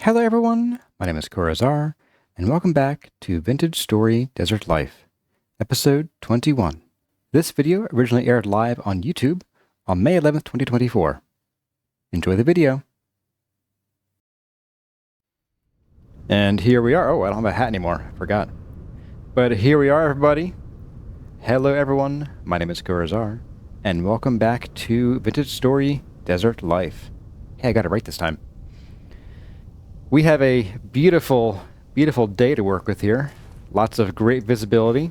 Hello everyone, my name is Corazar, and welcome back to Vintage Story Desert Life, episode 21. This video originally aired live on YouTube on May 11th, 2024. Enjoy the video. And here we are. Oh, I don't have a hat anymore. I forgot. But here we are, everybody. Hello everyone, my name is Corazar, and welcome back to Vintage Story Desert Life. Hey, I got it right this time. We have a beautiful, beautiful day to work with here. Lots of great visibility.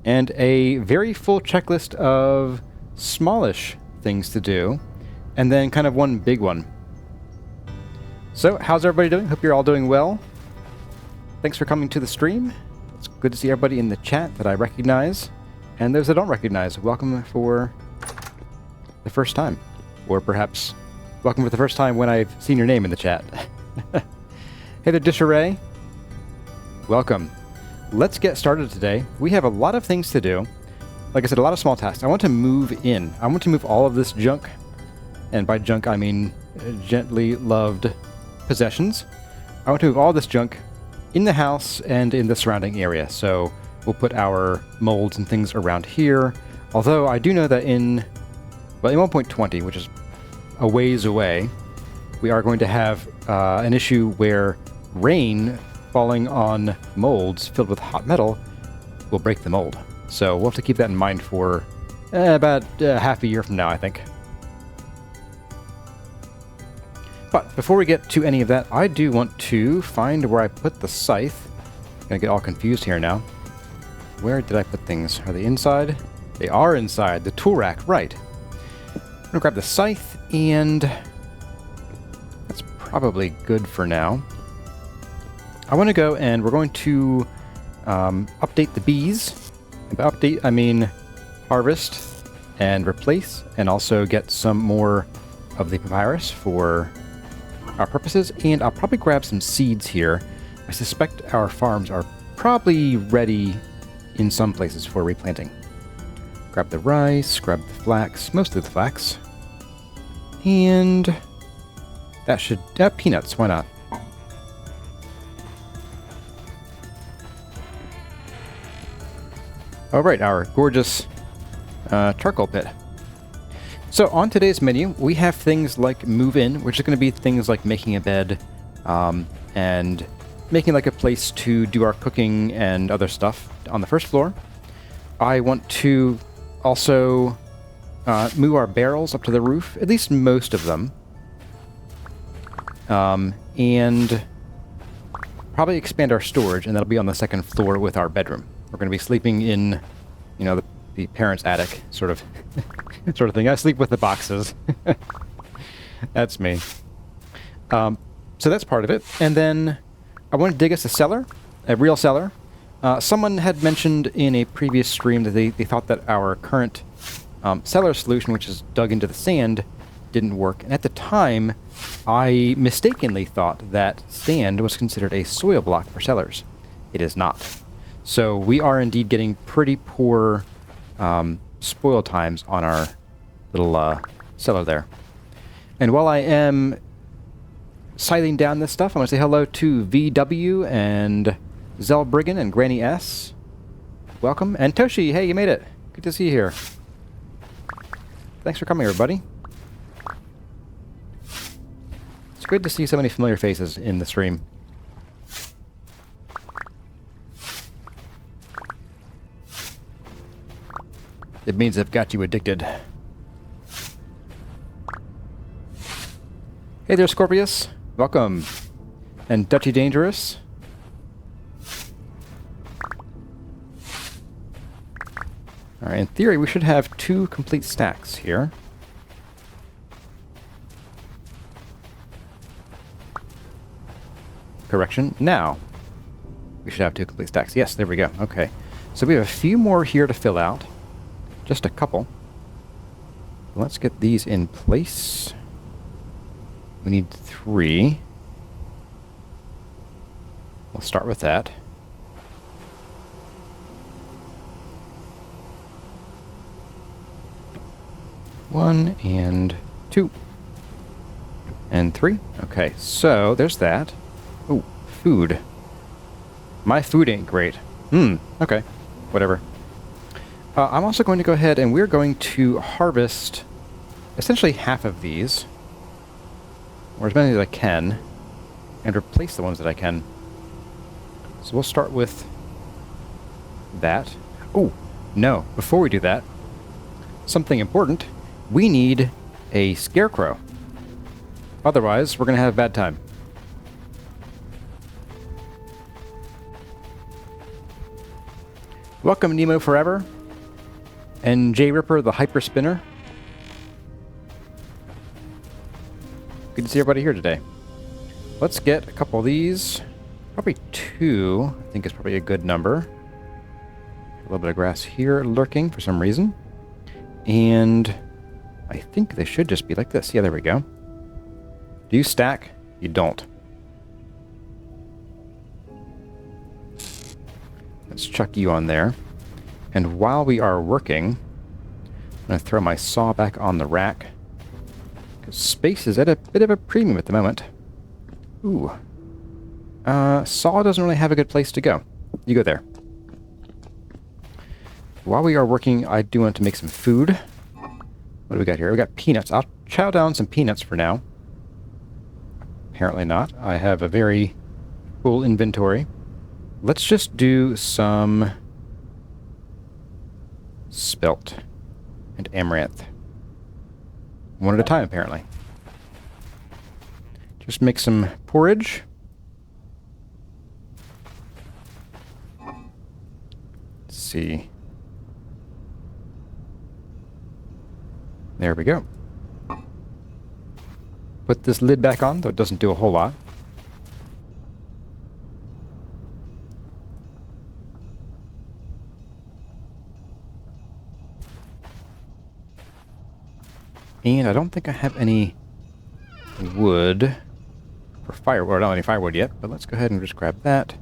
And a very full checklist of smallish things to do. And then kind of one big one. So, how's everybody doing? Hope you're all doing well. Thanks for coming to the stream. It's good to see everybody in the chat that I recognize. And those I don't recognize, welcome for the first time. Or perhaps, welcome for the first time when I've seen your name in the chat. Hey there, Disarray. Welcome. Let's get started today. We have a lot of things to do. Like I said, a lot of small tasks. I want to move in. I want to move all of this junk. And by junk, I mean gently loved possessions. I want to move all this junk in the house and in the surrounding area. So we'll put our molds and things around here. Although I do know that in 1.20, which is a ways away, we are going to have an issue where rain falling on molds filled with hot metal will break the mold. So we'll have to keep that in mind for about half a year from now, I think. But before we get to any of that, I do want to find where I put the scythe. I'm gonna get all confused here now. Where did I put things? Are they inside? They are inside. The tool rack, right. I'm gonna grab the scythe, and that's probably good for now. I want to go and we're going to update the bees. And by update, I mean harvest and replace, and also get some more of the papyrus for our purposes. And I'll probably grab some seeds here. I suspect our farms are probably ready in some places for replanting. Grab the rice, grab the flax, mostly the flax. And that should... peanuts, why not? Alright, our gorgeous charcoal pit. So on today's menu, we have things like move in, which is going to be things like making a bed, and making like a place to do our cooking and other stuff on the first floor. I want to also move our barrels up to the roof, at least most of them. And probably expand our storage, and that'll be on the second floor with our bedroom. We're going to be sleeping in, you know, the parents' attic, sort of thing. I sleep with the boxes. That's me. So that's part of it. And then I want to dig us a cellar, a real cellar. Someone had mentioned in a previous stream that they thought that our current cellar solution, which is dug into the sand, didn't work. And at the time, I mistakenly thought that sand was considered a soil block for cellars. It is not. So we are indeed getting pretty poor spoil times on our little cellar there. And while I am sighting down this stuff, I want to say hello to VW and Zelbriggan and Granny S. Welcome. And Toshi, hey, you made it. Good to see you here. Thanks for coming, everybody. It's good to see so many familiar faces in the stream. It means I've got you addicted. Hey there, Scorpius. Welcome. And Dutchy Dangerous. Alright, in theory, we should have 2 complete stacks here. Correction. Now, we should have 2 complete stacks. Yes, there we go. Okay. So we have a few more here to fill out. Just a couple. Let's get these in place. We need 3. We'll start with that. 1 and 2. And 3. Okay, so there's that. Ooh, food. My food ain't great. Okay. Whatever. I'm also going to go ahead and we're going to harvest essentially half of these, or as many as I can, and replace the ones that I can. So we'll start with that. Oh, no. Before we do that, something important. We need a scarecrow. Otherwise, we're going to have a bad time. Welcome, Nemo Forever. And J Ripper, the Hyper Spinner. Good to see everybody here today. Let's get a couple of these. Probably 2, I think is probably a good number. A little bit of grass here lurking for some reason. And I think they should just be like this. Yeah, there we go. Do you stack? You don't. Let's chuck you on there. And while we are working, I'm going to throw my saw back on the rack. Because space is at a bit of a premium at the moment. Ooh. Saw doesn't really have a good place to go. You go there. While we are working, I do want to make some food. What do we got here? We got peanuts. I'll chow down some peanuts for now. Apparently not. I have a very full inventory. Let's just do some spelt and amaranth. One at a time, apparently. Just make some porridge. Let's see. There we go. Put this lid back on, though it doesn't do a whole lot. And I don't think I have any wood for firewood. I don't have any firewood yet, but let's go ahead and just grab that.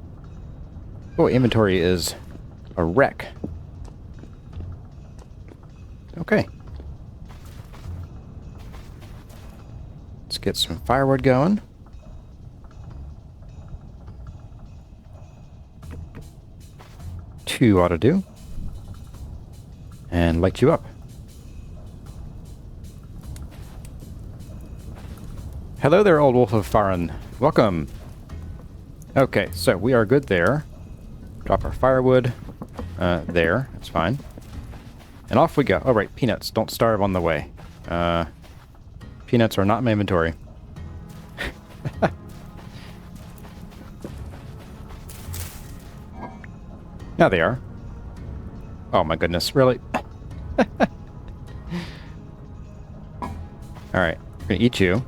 Oh, inventory is a wreck. Okay. Let's get some firewood going. Two ought to do. And light you up. Hello there, old wolf of Faran. Welcome. Okay, so we are good there. Drop our firewood there. That's fine. And off we go. Oh, right, peanuts. Don't starve on the way. Peanuts are not in my inventory. Now they are. Oh my goodness, really? Alright, I'm gonna eat you.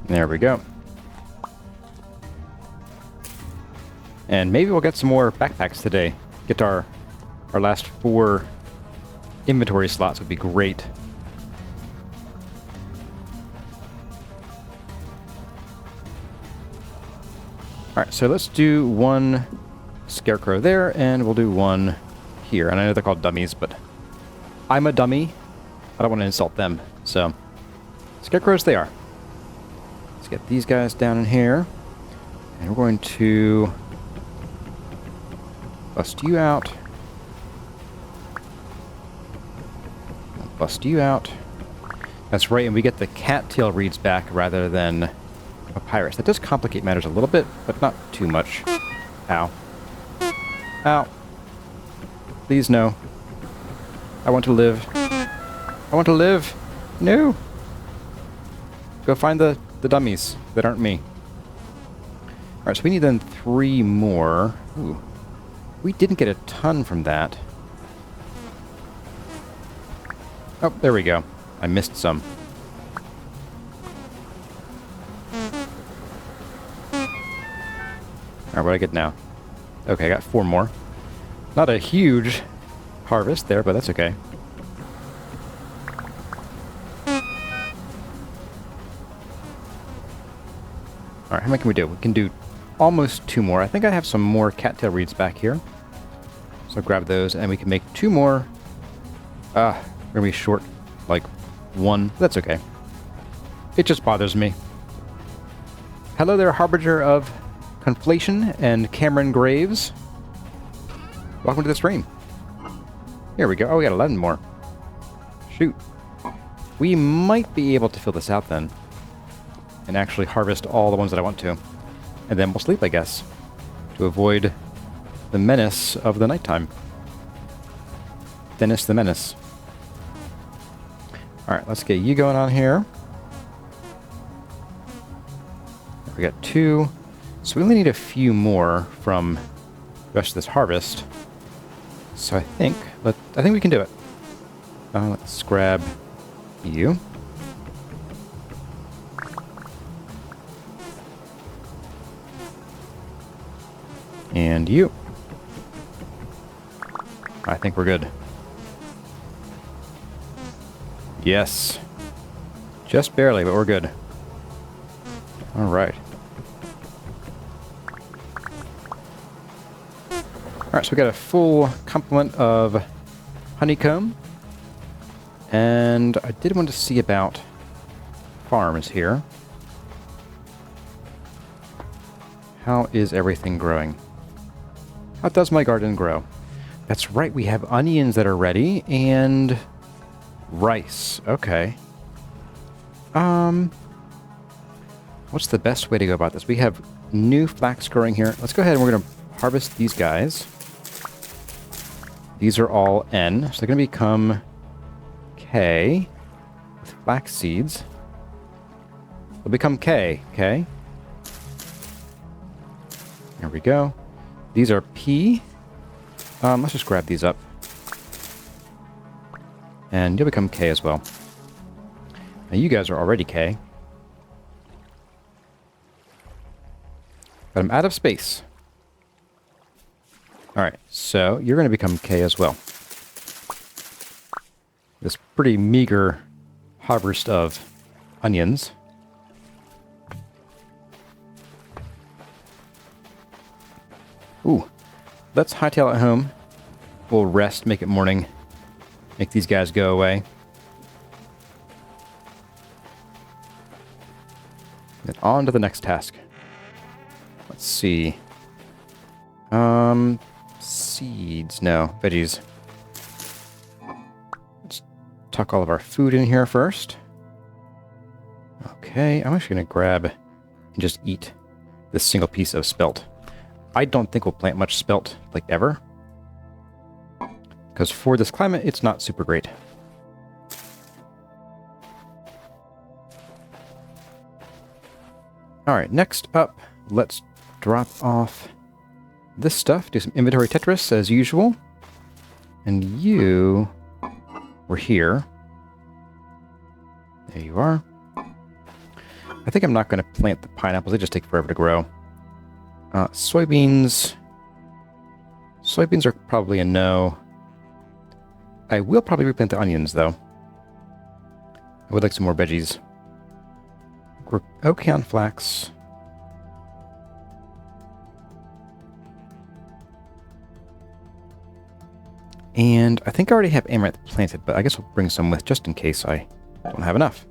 There we go. And maybe we'll get some more backpacks today. Get our last 4 inventory slots would be great. Alright, so let's do 1 scarecrow there, and we'll do 1 here. And I know they're called dummies, but I'm a dummy. I don't want to insult them, so scarecrows they are. Let's get these guys down in here. And we're going to bust you out. Bust you out. That's right, and we get the cattail reeds back rather than papyrus. That does complicate matters a little bit, but not too much. Ow. Ow. Please, no. I want to live. I want to live. No. Go find the dummies that aren't me. Alright, so we need then 3 more. Ooh. We didn't get a ton from that. Oh, there we go. I missed some. Alright, what do I get now? Okay, I got 4 more. Not a huge harvest there, but that's okay. Alright, how many can we do? We can do almost 2 more. I think I have some more cattail reeds back here. So grab those, and we can make 2 more. We're gonna be short, like 1. That's okay. It just bothers me. Hello there, Harbinger of Conflation and Cameron Graves. Welcome to the stream. Here we go. Oh, we got 11 more. Shoot. We might be able to fill this out then. And actually harvest all the ones that I want to. And then we'll sleep, I guess. To avoid the menace of the nighttime. Dennis the Menace. Alright, let's get you going on here. We got 2. So we only need a few more from the rest of this harvest. So I think we can do it. Let's grab you. And you. I think we're good. Yes. Just barely, but we're good. All right. All right, so we got a full complement of honeycomb. And I did want to see about farms here. How is everything growing? How does my garden grow? That's right, we have onions that are ready and rice. Okay. What's the best way to go about this? We have new flax growing here. Let's go ahead and we're going to harvest these guys. These are all N, so they're going to become K with flax seeds. They'll become K, okay? There we go. These are P. Let's just grab these up. And you'll become K as well. Now you guys are already K. But I'm out of space. Alright, so you're going to become K as well. This pretty meager harvest of onions. Ooh, let's hightail it home. We'll rest, make it morning. Make these guys go away. And on to the next task. Let's see. Seeds. No, veggies. Let's tuck all of our food in here first. Okay, I'm actually going to grab and just eat this single piece of spelt. I don't think we'll plant much spelt, like, ever. Because for this climate, it's not super great. Alright, next up, let's drop off this stuff. Do some inventory Tetris, as usual. And you were here. There you are. I think I'm not going to plant the pineapples. They just take forever to grow. Soybeans. Soybeans are probably a no. I will probably replant the onions, though. I would like some more veggies. Okay on flax. And I think I already have amaranth planted, but I guess I'll bring some with just in case I don't have enough.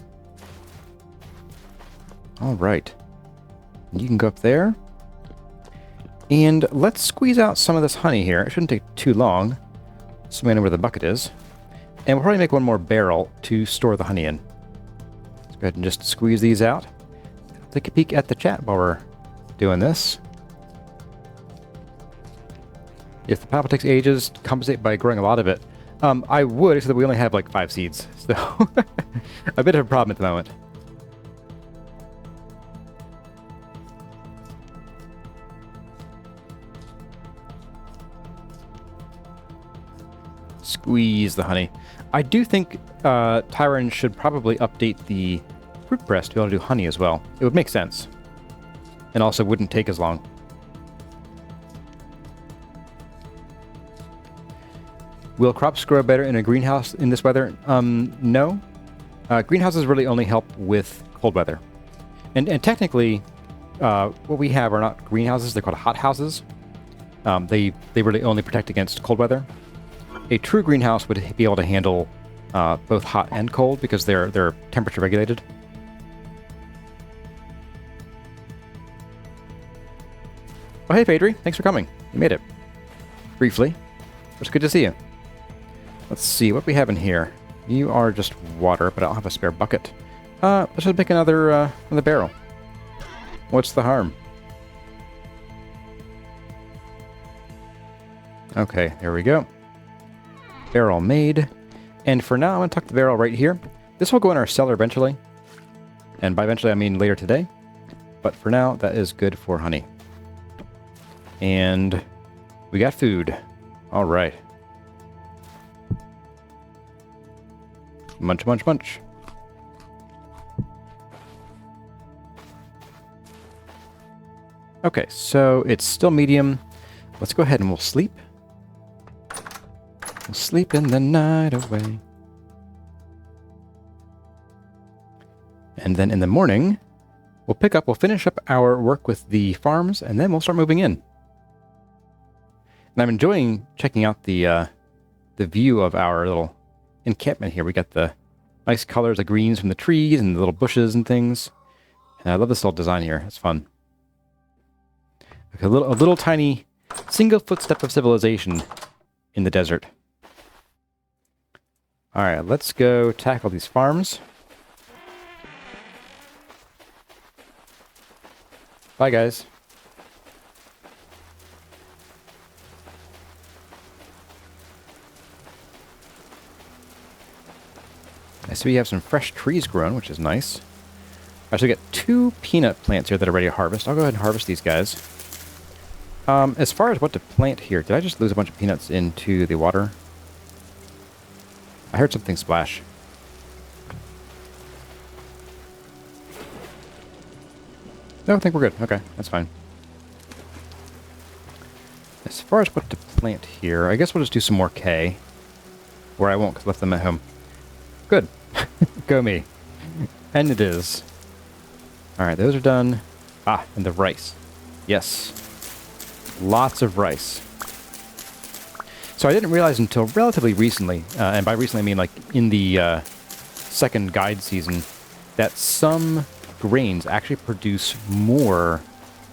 All right. You can go up there. And let's squeeze out some of this honey here. It shouldn't take too long. So I know where the bucket is. And we'll probably make one more barrel to store the honey in. Let's go ahead and just squeeze these out. Take a peek at the chat while we're doing this. If the pineapple takes ages, compensate by growing a lot of it. I would, except that we only have like 5 seeds. So, a bit of a problem at the moment. Squeeze the honey. I do think Tyron should probably update the fruit press to be able to do honey as well. It would make sense. And also wouldn't take as long. Will crops grow better in a greenhouse in this weather? No. Greenhouses really only help with cold weather. And technically, what we have are not greenhouses, they're called hothouses. They really only protect against cold weather. A true greenhouse would be able to handle both hot and cold because they're temperature regulated. Oh, hey, Phaedry. Thanks for coming. You made it. Briefly. It's good to see you. Let's see what we have in here. You are just water, but I don't have a spare bucket. Let's just make another barrel. What's the harm? Okay, there we go. Barrel made. And for now, I'm going to tuck the barrel right here. This will go in our cellar eventually. And by eventually, I mean later today. But for now, that is good for honey. And we got food. All right. Munch, munch, munch. Okay, so it's still medium. Let's go ahead and we'll sleep. We'll sleep in the night away. And then in the morning, we'll finish up our work with the farms, and then we'll start moving in. And I'm enjoying checking out the view of our little encampment here. We got the nice colors, the greens from the trees and the little bushes and things. And I love this little design here. It's fun. Like a little tiny single footstep of civilization in the desert. All right, let's go tackle these farms. Bye, guys. I see we have some fresh trees grown, which is nice. I should get 2 peanut plants here that are ready to harvest. I'll go ahead and harvest these guys. As far as what to plant here, did I just lose a bunch of peanuts into the water? I heard something splash. No, I think we're good. Okay, that's fine. As far as what to plant here, I guess we'll just do some more K. Or I won't, because I left them at home. Good. Go me. And it is. Alright, those are done. Ah, and the rice. Yes. Lots of rice. So I didn't realize until relatively recently, and by recently I mean like in the second guide season, that some grains actually produce more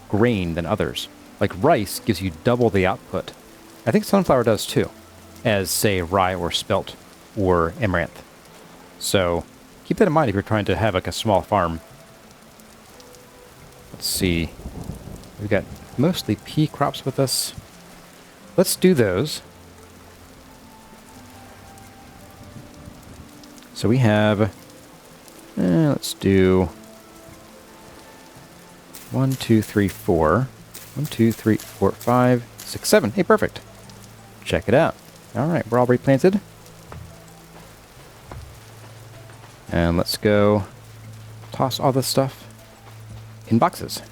grain than others. Like rice gives you double the output. I think sunflower does too, as say rye or spelt or amaranth. So keep that in mind if you're trying to have like a small farm. Let's see. We've got mostly pea crops with us. Let's do those. So we have, let's do 1, 2, 3, 4. 1, 2, 3, 4, 5, 6, 7. Hey, perfect. Check it out. All right, we're all replanted. And let's go toss all this stuff in boxes.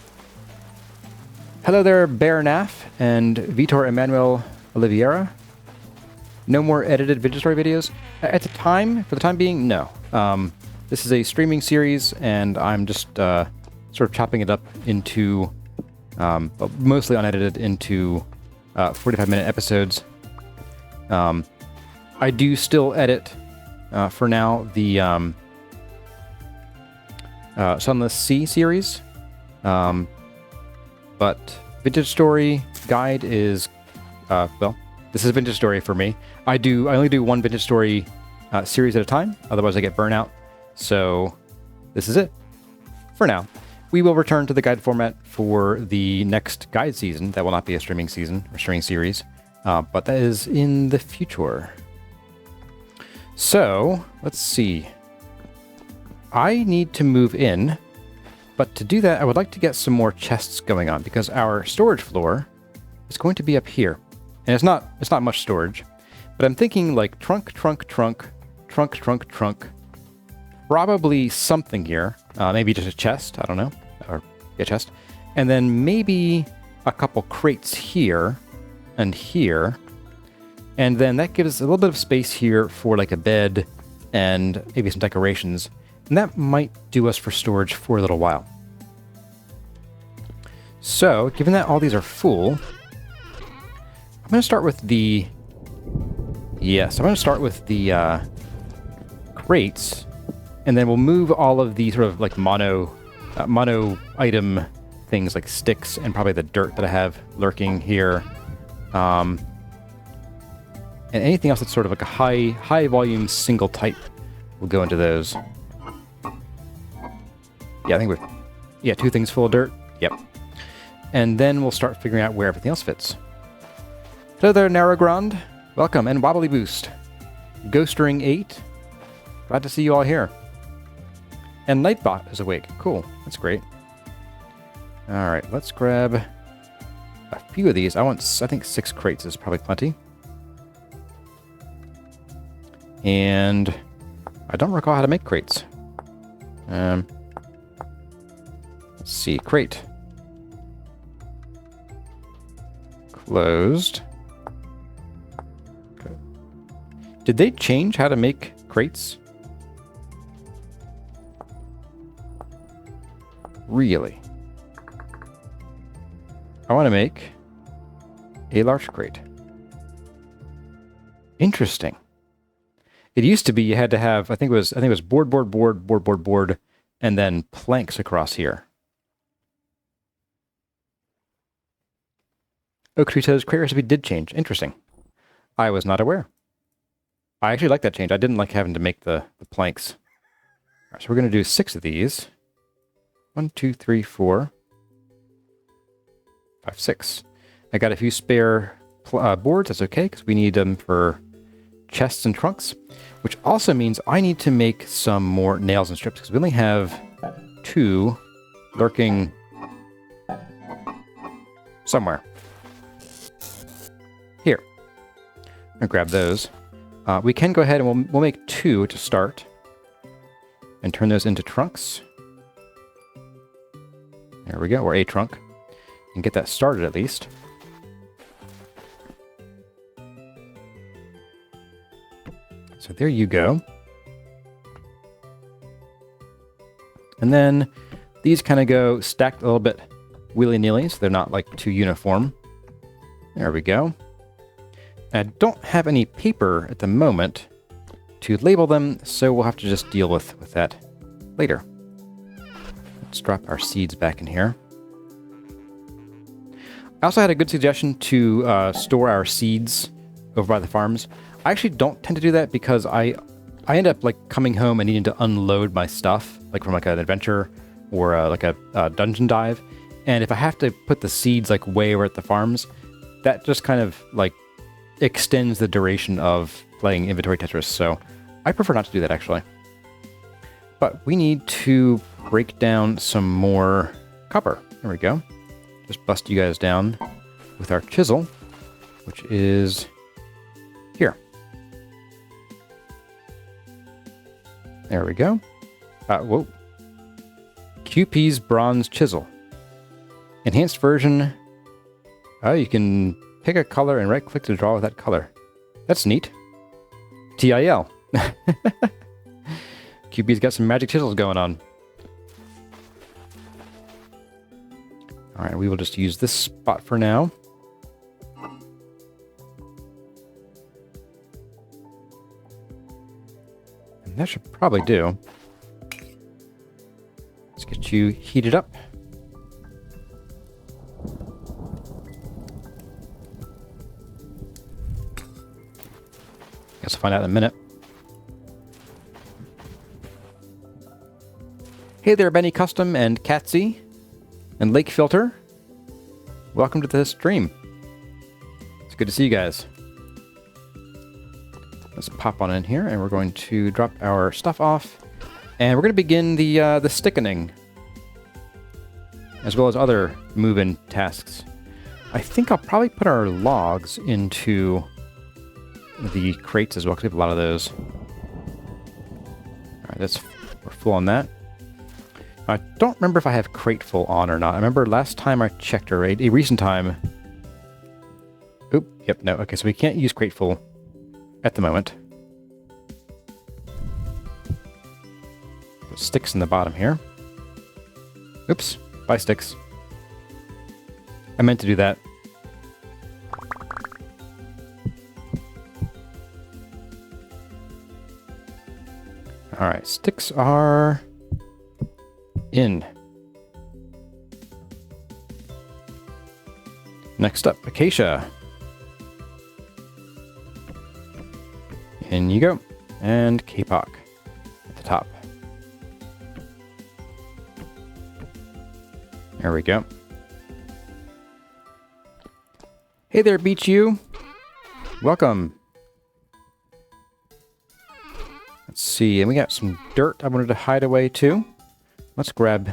Hello there, Bear Naff and Vitor Emmanuel Oliveira. No more edited vintage story videos? At the time, for the time being, no. This is a streaming series, and I'm just sort of chopping it up into, mostly unedited, into 45-minute episodes. I do still edit, for now, the Sunless Sea series. But Vintage Story Guide is, well, this is Vintage Story for me. I only do one Vintage Story series at a time, otherwise I get burnout. So this is it for now. We will return to the guide format for the next guide season. That will not be a streaming season or streaming series, but that is in the future. So let's see. I need to move in, but to do that, I would like to get some more chests going on because our storage floor is going to be up here. And it's not much storage, but I'm thinking like trunk, trunk, trunk, trunk, trunk, trunk, probably something here. Maybe just a chest, I don't know, or a chest. And then maybe a couple crates here and here. And then that gives us a little bit of space here for like a bed and maybe some decorations. And that might do us for storage for a little while. So, given that all these are full, I'm going to start with the... Yes, I'm going to start with the crates, and then we'll move all of the sort of like mono item things like sticks and probably the dirt that I have lurking here. And anything else that's sort of like a high volume single type will go into those. Yeah, I think we're... Yeah, 2 things full of dirt. Yep. And then we'll start figuring out where everything else fits. Hello there, Narrowgrond. Welcome, and Wobbly Boost. Ghostring 8. Glad to see you all here. And Nightbot is awake. Cool. That's great. Alright, let's grab a few of these. I think 6 crates is probably plenty. And I don't recall how to make crates. Let's see. Crate. Closed. Okay. Did they change how to make crates? Really? I want to make a large crate. Interesting. It used to be you had to have, I think it was board, and then planks across here. Oak Tree says crate recipe did change. Interesting. I was not aware. I actually like that change. I didn't like having to make the planks. All right, so we're going to do 6 of these. 1, 2, 3, 4, 5, 6. I got a few spare boards. That's okay, because we need them for chests and trunks, which also means I need to make some more nails and strips, because we only have 2 lurking somewhere. Here. I'm going to grab those. We can go ahead and we'll make 2 to start and turn those into trunks. There we go, or a trunk. And get that started at least. So there you go. And then these kind of go stacked a little bit willy-nilly, so they're not like too uniform. There we go. I don't have any paper at the moment to label them, so we'll have to just deal with that later. Let's drop our seeds back in here. I also had a good suggestion to store our seeds over by the farms. I actually don't tend to do that because I end up like coming home and needing to unload my stuff, like from like an adventure or like a dungeon dive. And if I have to put the seeds like way over at the farms, that just kind of like extends the duration of playing inventory Tetris. So I prefer not to do that actually. But we need to break down some more copper. There we go. Just bust you guys down with our chisel, which is here. There we go. Whoa. QP's Bronze Chisel. Enhanced version. Oh, you can pick a color and right-click to draw with that color. That's neat. TIL. QP's got some magic chisels going on. Alright, we will just use this spot for now. And that should probably do. Let's get you heated up. Guess we'll find out in a minute. Hey there, Benny Custom and Catsy and Lake Filter. Welcome to the stream. It's good to see you guys. Let's pop on in here and we're going to drop our stuff off. And we're going to begin the stickening, as well as other move-in tasks. I think I'll probably put our logs into the crates as well, because we have a lot of those. Alright, we're full on that. I don't remember if I have Crateful on or not. I remember last time I checked, or a recent time. Oop, yep, no. Okay, so we can't use Crateful at the moment. Put sticks in the bottom here. Oops, bye sticks. I meant to do that. Alright, sticks are in. Next up, acacia. In you go. And kapok at the top. There we go. Hey there, Beach You. Welcome. Let's see, and we got some dirt I wanted to hide away too. Let's grab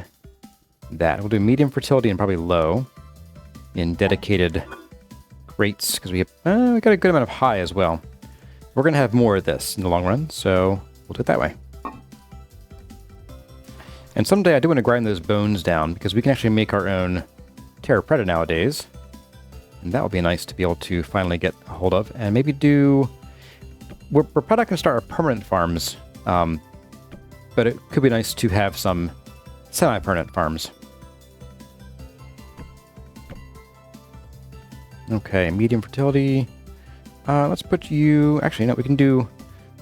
that. We'll do medium fertility and probably low in dedicated crates because we got a good amount of high as well. We're going to have more of this in the long run, so we'll do it that way. And someday I do want to grind those bones down because we can actually make our own Terra Preta nowadays. And that will be nice to be able to finally get a hold of. And maybe do... We're probably not going to start our permanent farms, but it could be nice to have some semi-permanent farms. Okay, medium fertility. Let's put you... Actually, no, we can do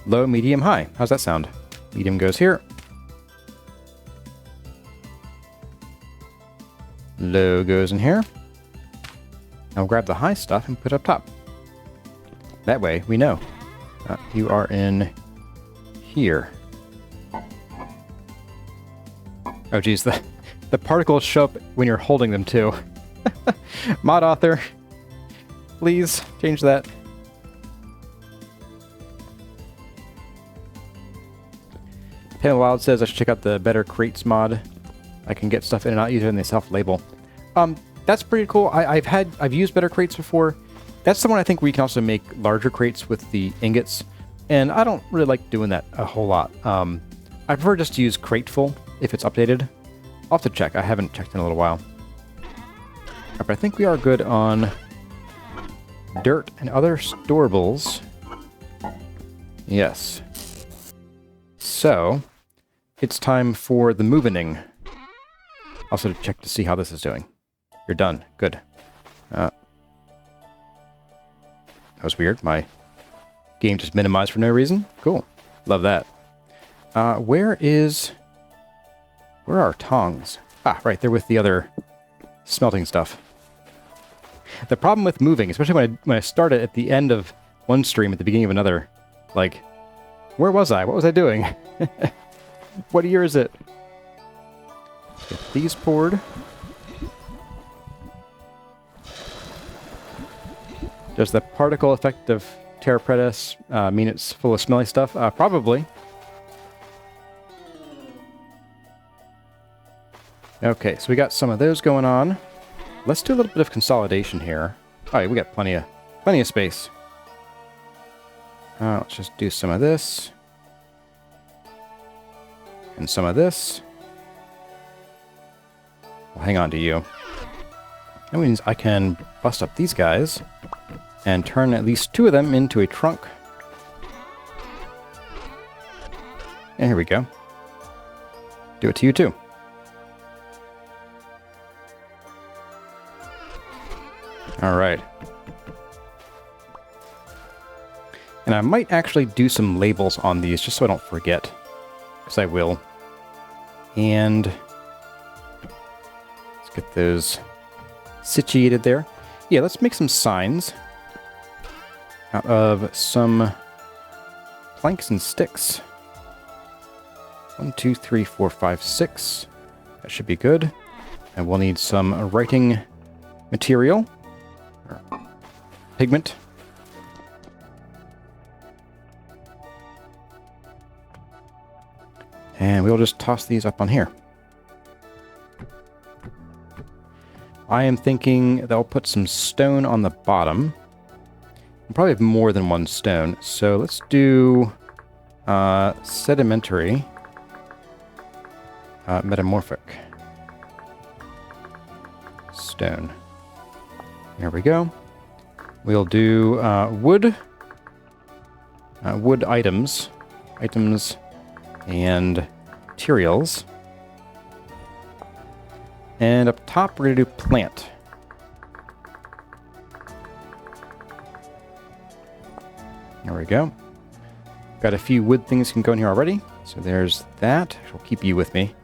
low, medium, high. How's that sound? Medium goes here. Low goes in here. I'll grab the high stuff and put it up top. That way, we know. You are in here. Oh, geez, the particles show up when you're holding them, too. Mod author, please change that. Pale Wild says I should check out the Better Crates mod. I can get stuff in and out easier than they self-label. That's pretty cool. I've used Better Crates before. That's the one I think we can also make larger crates with the ingots, and I don't really like doing that a whole lot. I prefer just to use Crateful if it's updated. I'll have to check. I haven't checked in a little while. But I think we are good on dirt and other storables. Yes. So, it's time for the moving. Also to check to see how this is doing. You're done. Good. That was weird. My game just minimized for no reason. Cool. Love that. Where are our tongs? Ah, right. They're with the other smelting stuff. The problem with moving, especially when I started at the end of one stream at the beginning of another, like, where was I? What was I doing? What year is it? Get these poured. Does the particle effect of Terra Preta mean it's full of smelly stuff? Probably. Okay, so we got some of those going on. Let's do a little bit of consolidation here. Oh, yeah, we got plenty of space. Let's just do some of this. And some of this. We'll hang on to you. That means I can bust up these guys and turn at least 2 of them into a trunk. And here we go. Do it to you too. All right. And I might actually do some labels on these just so I don't forget. Because I will. And let's get those situated there. Yeah, let's make some signs out of some planks and sticks. 1, 2, 3, 4, 5, 6. That should be good. And we'll need some writing material. Or pigment. And we'll just toss these up on here. I am thinking that I'll put some stone on the bottom. We'll probably have more than 1 stone. So let's do sedimentary metamorphic stone. There we go. We'll do wood items and materials. And up top, we're going to do plant. There we go. Got a few wood things can go in here already. So there's that. I'll keep you with me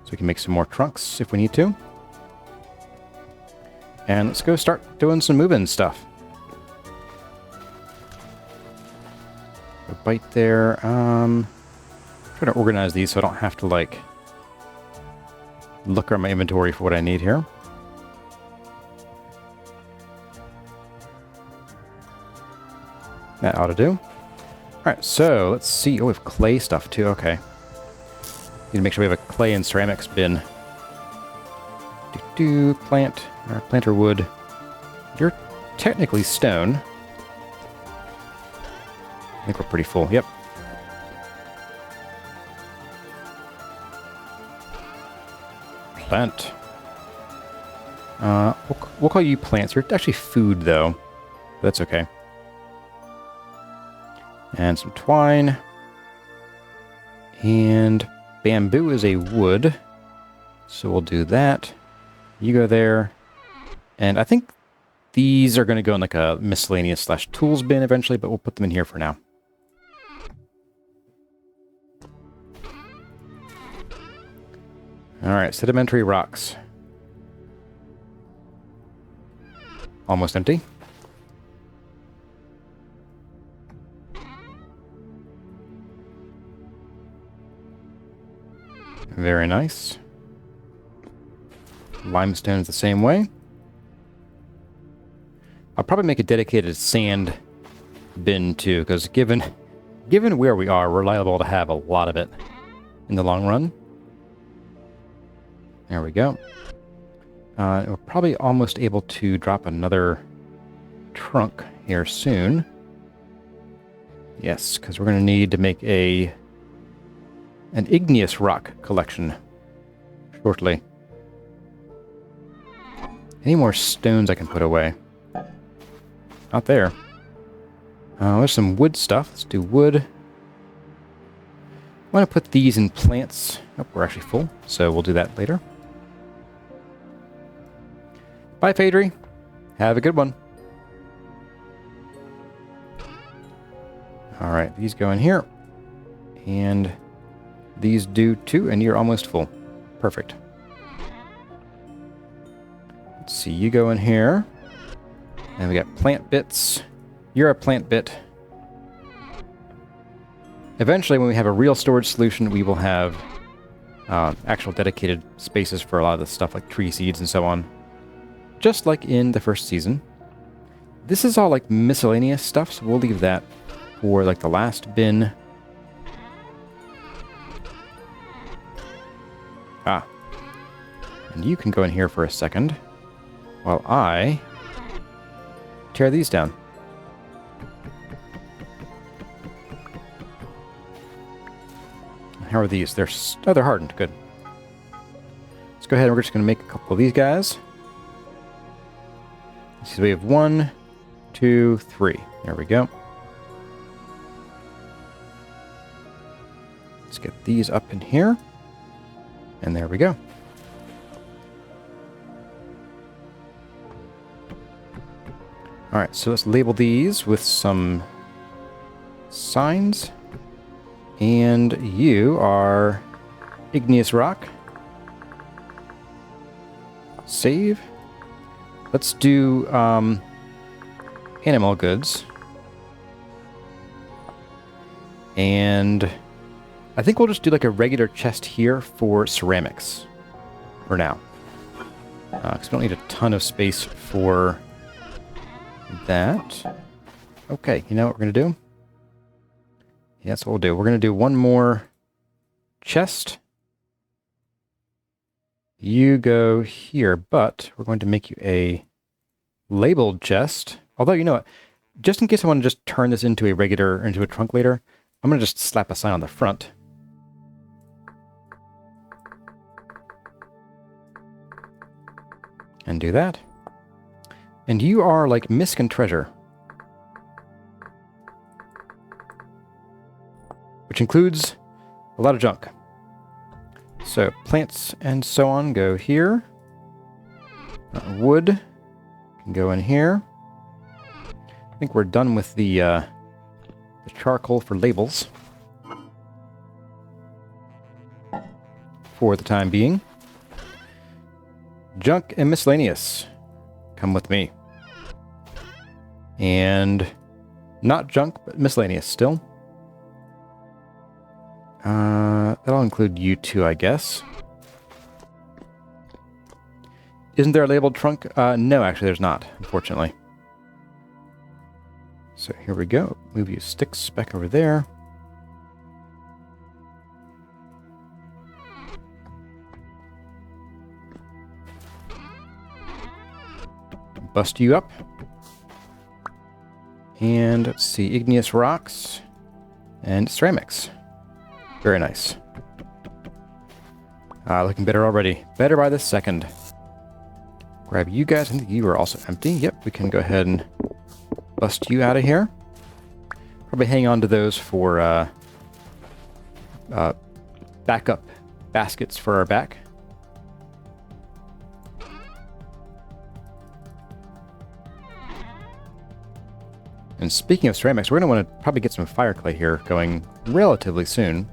so we can make some more trunks if we need to. And let's go start doing some moving stuff. A bite there. Trying to organize these so I don't have to, like, look at my inventory for what I need here. That ought to do. Alright, so let's see. Oh, we have clay stuff too. Okay. Need to make sure we have a clay and ceramics bin. Planter wood. You're technically stone. I think we're pretty full. Yep. Plant. We'll call you plants. You're actually food, though. That's okay. And some twine. And bamboo is a wood. So we'll do that. You go there. And I think these are going to go in like a miscellaneous / tools bin eventually, but we'll put them in here for now. Alright, sedimentary rocks. Almost empty. Very nice. Limestone is the same way. I'll probably make a dedicated sand bin too, because given where we are, we're liable to have a lot of it in the long run. There we go. We're probably almost able to drop another trunk here soon. Yes, because we're going to need to make an igneous rock collection shortly. Any more stones I can put away? Not there. There's some wood stuff. Let's do wood. I want to put these in plants. Oh, we're actually full, so we'll do that later. Bye, Phaedry. Have a good one. Alright, these go in here. And these do too, and you're almost full. Perfect. Let's see, you go in here. And we got plant bits. You're a plant bit. Eventually, when we have a real storage solution, we will have actual dedicated spaces for a lot of the stuff like tree seeds and so on. Just like in the first season. This is all like miscellaneous stuff, so we'll leave that for like the last bin. Ah. And you can go in here for a second while I tear these down. How are these? They're hardened. Good. Let's go ahead and we're just going to make a couple of these guys. So we have 1, 2, 3. There we go. Let's get these up in here. And there we go. Alright, so let's label these with some signs. And you are igneous rock. Save. Let's do animal goods. And I think we'll just do like a regular chest here for ceramics for now. Because we don't need a ton of space for that. Okay, you know what we're going to do? Yeah, that's what we'll do. We're going to do one more chest. You go here, but we're going to make you a labeled chest. Although, you know what? Just in case I want to just turn this into a trunk later, I'm going to just slap a sign on the front. And do that. And you are like Miskin Treasure. Which includes a lot of junk. So plants and so on go here. Wood can go in here. I think we're done with the charcoal for labels. For the time being. Junk and miscellaneous. Come with me. And not junk, but miscellaneous still. That'll include you two, I guess. Isn't there a labeled trunk? No, actually there's not, unfortunately. So here we go. Move you sticks back over there. Bust you up. And let's see, igneous rocks and ceramics. Very nice. Looking better already. Better by the second. Grab you guys. I think you are also empty. Yep, we can go ahead and bust you out of here. Probably hang on to those for backup baskets for our back. And speaking of ceramics, we're going to want to probably get some fire clay here going relatively soon.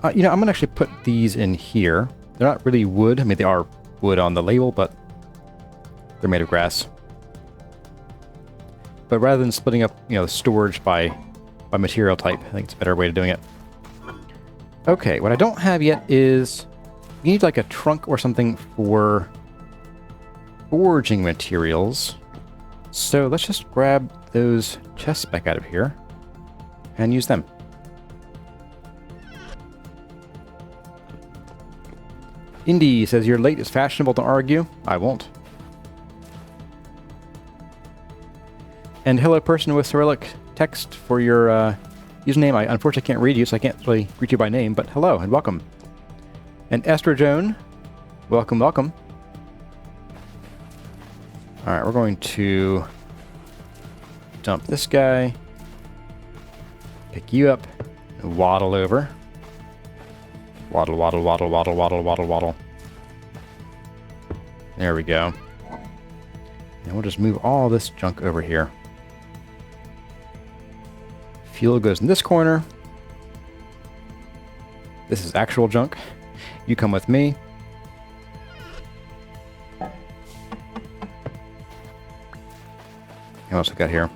I'm going to actually put these in here. They're not really wood. I mean, they are wood on the label, but they're made of grass. But rather than splitting up, storage by material type, I think it's a better way of doing it. Okay, what I don't have yet is you need like a trunk or something for forging materials. So let's just grab those chests back out of here and use them. Indy says, "You're late. It's fashionable to argue." I won't. And hello, person with Cyrillic text for your username. I unfortunately can't read you, so I can't really greet you by name, but hello and welcome. And Esther Joan, welcome, welcome. Alright, we're going to dump this guy, pick you up, and waddle over. Waddle, waddle, waddle, waddle, waddle, waddle, waddle. There we go. And we'll just move all this junk over here. Fuel goes in this corner. This is actual junk. You come with me. What else we got here?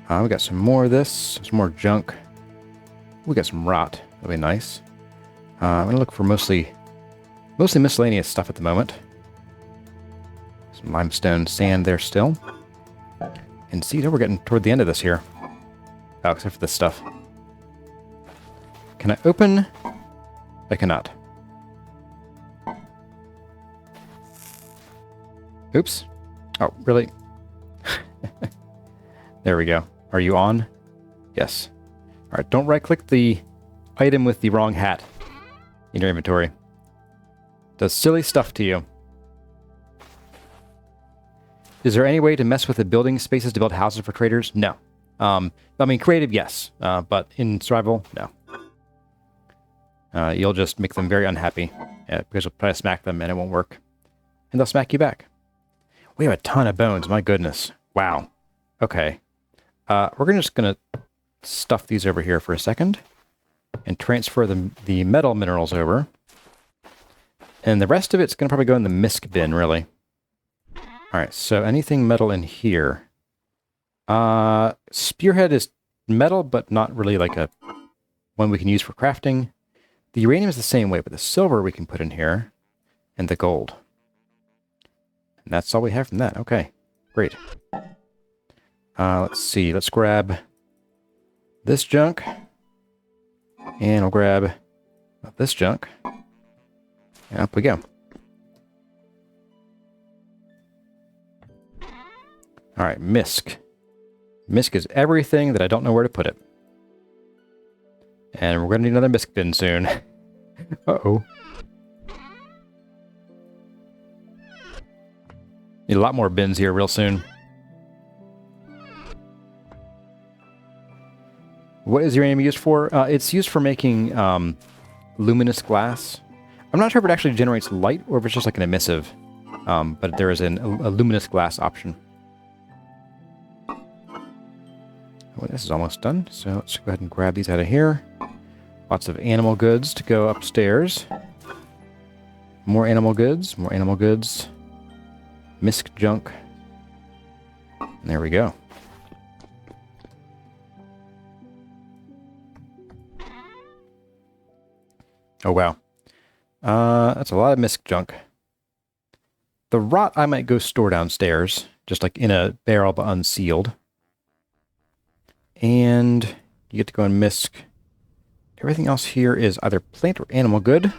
We got some more of this, some more junk. We got some rot. That'll be nice. I'm gonna look for mostly miscellaneous stuff at the moment. Some limestone sand there still. And see, we're getting toward the end of this here. Oh, except for this stuff. Can I open? I cannot. Oops. Oh, really? There we go. Are you on? Yes. Alright, don't right-click the item with the wrong hat in your inventory. Does silly stuff to you. Is there any way to mess with the building spaces to build houses for traders? No. I mean, creative, yes. But in survival, no. You'll just make them very unhappy. Because you'll try to smack them and it won't work. And they'll smack you back. We have a ton of bones, my goodness. Wow. Okay. We're just going to stuff these over here for a second. And transfer the metal minerals over. And the rest of it's going to probably go in the misc bin, really. Alright, so anything metal in here. Spearhead is metal, but not really like a one we can use for crafting. The uranium is the same way, but the silver we can put in here. And the gold. And that's all we have from that. Okay, great. Let's see, let's grab this junk. And we'll grab this junk. And up we go. Alright, misc. Misc is everything that I don't know where to put it. And we're going to need another misc bin soon. Uh-oh. Need a lot more bins here real soon. What is uranium used for? It's used for making luminous glass. I'm not sure if it actually generates light or if it's just like an emissive. But there is a luminous glass option. Well, this is almost done, so let's go ahead and grab these out of here. Lots of animal goods to go upstairs. More animal goods, more animal goods. misc junk. And there we go. Oh, wow. That's a lot of misc junk. The rot I might go store downstairs, just like in a barrel but unsealed. And you get to go and misc. Everything else here is either plant or animal good.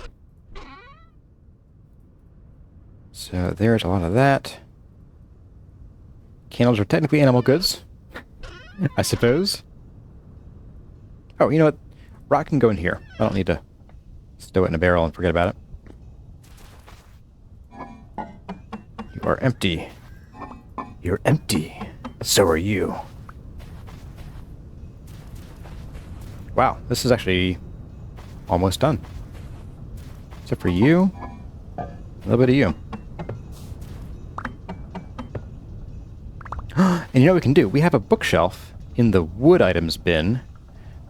So there's a lot of that. Candles are technically animal goods, I suppose. Oh, you know what? Rock can go in here. I don't need to stow it in a barrel and forget about it. You are empty. You're empty. So are you. Wow, this is actually almost done. Except for you. A little bit of you. And you know what we can do? We have a bookshelf in the wood items bin.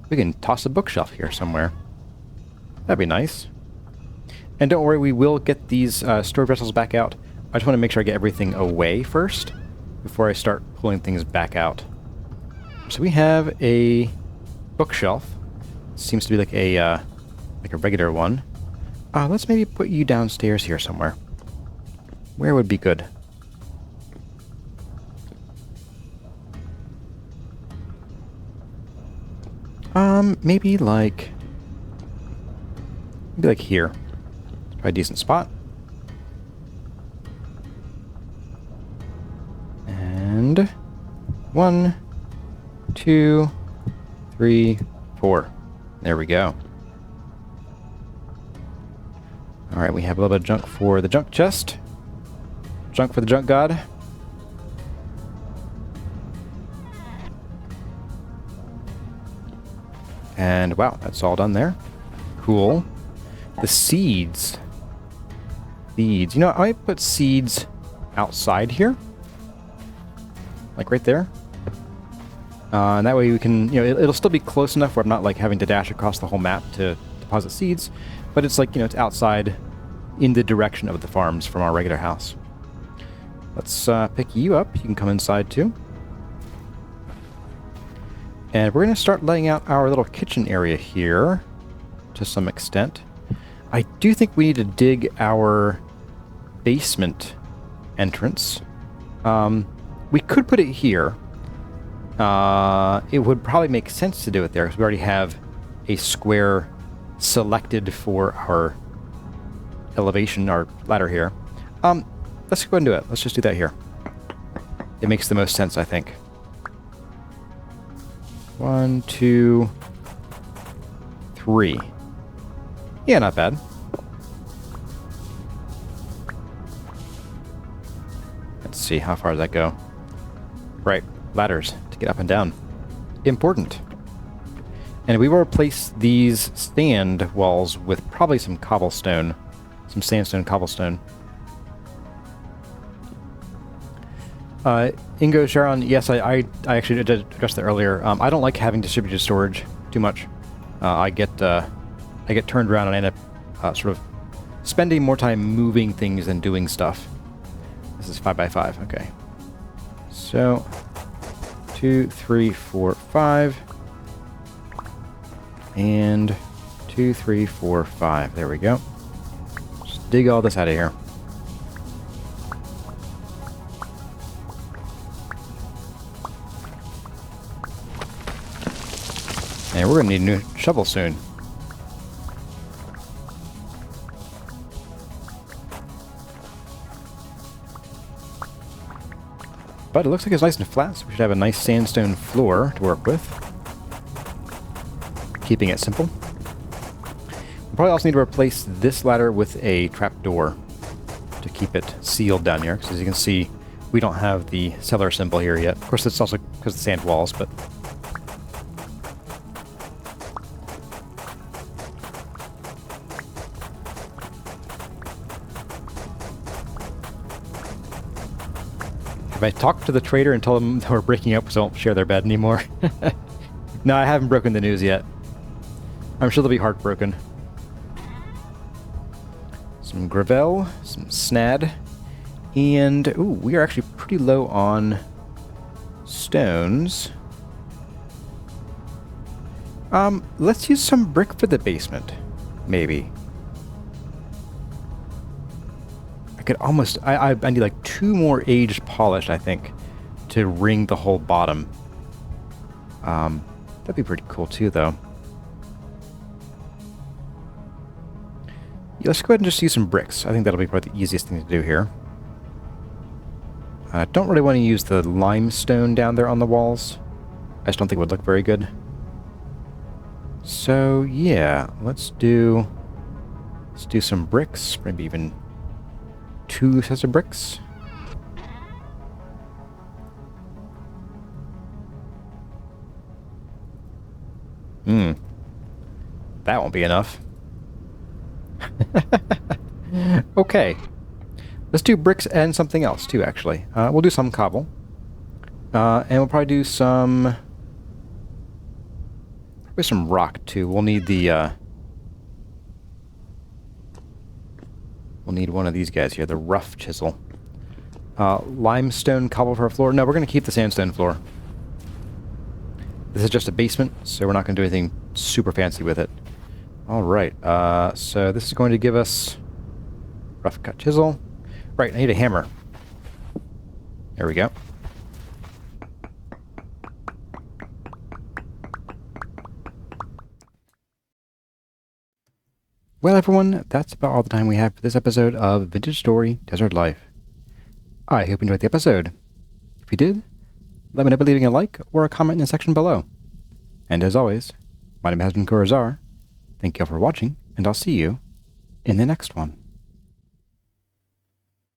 We can toss a bookshelf here somewhere. That'd be nice. And don't worry, we will get these storage vessels back out. I just want to make sure I get everything away first before I start pulling things back out. So we have a bookshelf. Seems to be like a regular one. Let's maybe put you downstairs here somewhere. Where would be good? Maybe like here. It's probably a decent spot. And 1, 2, 3, 4. There we go. Alright, we have a little bit of junk for the junk chest. Junk for the junk god. And wow, that's all done there. Cool. The seeds. Seeds. You know, I might put seeds outside here. Like right there. And that way we can, you know, it'll still be close enough where I'm not like having to dash across the whole map to deposit seeds. But it's like, you know, it's outside in the direction of the farms from our regular house. Let's pick you up. You can come inside too. And we're going to start laying out our little kitchen area here to some extent. I do think we need to dig our basement entrance. We could put it here. It would probably make sense to do it there because we already have a square selected for our elevation, our ladder here. Let's go ahead and do it. Let's just do that here. It makes the most sense, I think. 1, 2, 3. Yeah, not bad. Let's see, how far does that go? Right, ladders to get up and down. Important. And we will replace these stand walls with probably some cobblestone. Some sandstone cobblestone. Ingo Sharon, yes, I actually did address that earlier. I don't like having distributed storage too much. I get turned around and I end up sort of spending more time moving things than doing stuff. This is 5x5, okay. So 2, 3, 4, 5, and 2, 3, 4, 5. There we go. Just dig all this out of here. And we're going to need a new shovel soon. But it looks like it's nice and flat, so we should have a nice sandstone floor to work with. Keeping it simple. We'll probably also need to replace this ladder with a trapdoor to keep it sealed down here, because as you can see, we don't have the cellar symbol here yet. Of course, it's also because of the sand walls, but... Have I talked to the trader and told them that we're breaking up so I won't share their bed anymore? No, I haven't broken the news yet. I'm sure they'll be heartbroken. Some gravel, some snad, And, ooh, we are actually pretty low on stones. Let's use some brick for the basement, maybe. I could almost, I need like 2 more aged polished, I think, to ring the whole bottom. That'd be pretty cool too, though. Yeah, let's go ahead and just use some bricks. I think that'll be probably the easiest thing to do here. I don't really want to use the limestone down there on the walls. I just don't think it would look very good. So, yeah, let's do some bricks, maybe even 2 sets of bricks. That won't be enough. Okay. Let's do bricks and something else, too, actually. We'll do some cobble. And we'll probably do some rock, too. We'll need the, we'll need one of these guys here, the rough chisel. Limestone cobble for our floor. No, we're going to keep the sandstone floor. This is just a basement, so we're not going to do anything super fancy with it. Alright, so this is going to give us rough cut chisel. Right, I need a hammer. There we go. Well, everyone, that's about all the time we have for this episode of Vintage Story Desert Life. I hope you enjoyed the episode. If you did, let me know by leaving a like or a comment in the section below. And as always, my name has been Kurazar. Thank you all for watching, and I'll see you in the next one.